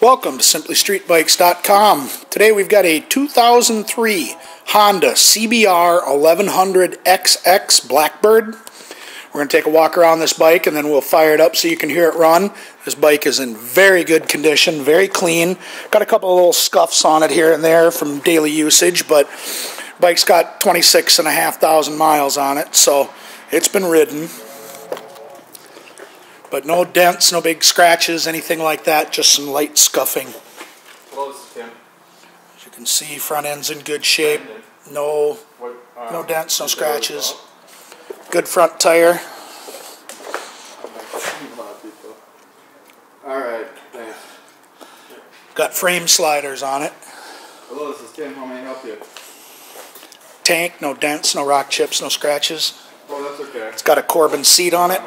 Welcome to SimplyStreetBikes.com. Today we've got a 2003 Honda CBR11XX Blackbird. We're going to take a walk around this bike and then we'll fire it up so you can hear it run. This bike is in very good condition, very clean. Got a couple of little scuffs on it here and there from daily usage, but bike's got 26,500 miles on it, so it's been ridden. But no dents, no big scratches, anything like that, just some light scuffing. Close, Tim. As you can see, front end's in good shape. No dents, no scratches. Good front tire. Alright, thanks. Got frame sliders on it. Hello, this is Tim. How may I help you? Tank, no dents, no rock chips, no scratches. Oh, that's okay. It's got a Corbin seat on it,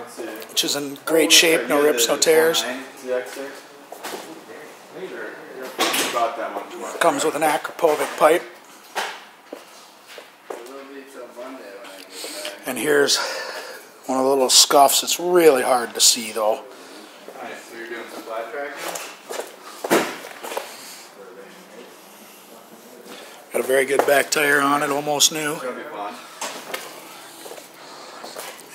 which is in great shape, no rips, no tears. Comes with an Acropovic pipe. And here's one of the little scuffs. It's really hard to see though. Alright, so you're doing some flat tracking? Got a very good back tire on it, almost new. It's gonna be fun.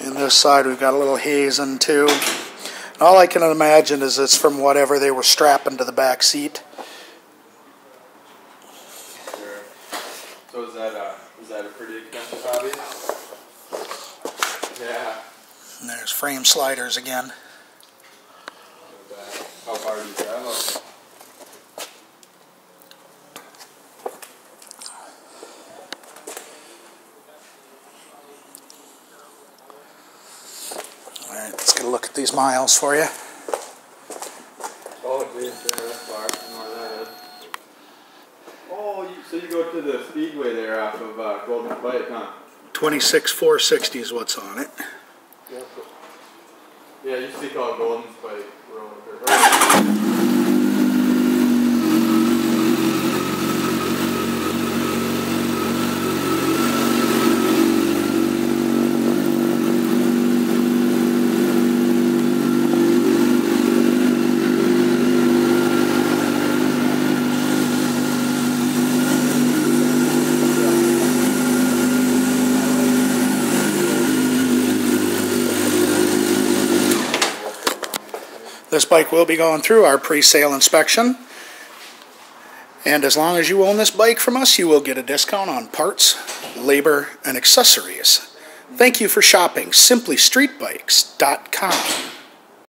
And this side we've got a little hazing too. And all I can imagine is it's from whatever they were strapping to the back seat. Sure. So is that a pretty expensive hobby? Yeah. And there's frame sliders again. How far do you travel? Alright, let's get a look at these miles for you. Oh, geez, yeah, that's far. I know where that is. Oh, so you go to the speedway there off of Golden Spike, huh? 26,460 is what's on it. Yeah, it used to be called Golden Spike Road. This bike will be going through our pre-sale inspection. And as long as you own this bike from us, you will get a discount on parts, labor, and accessories. Thank you for shopping SimplyStreetBikes.com.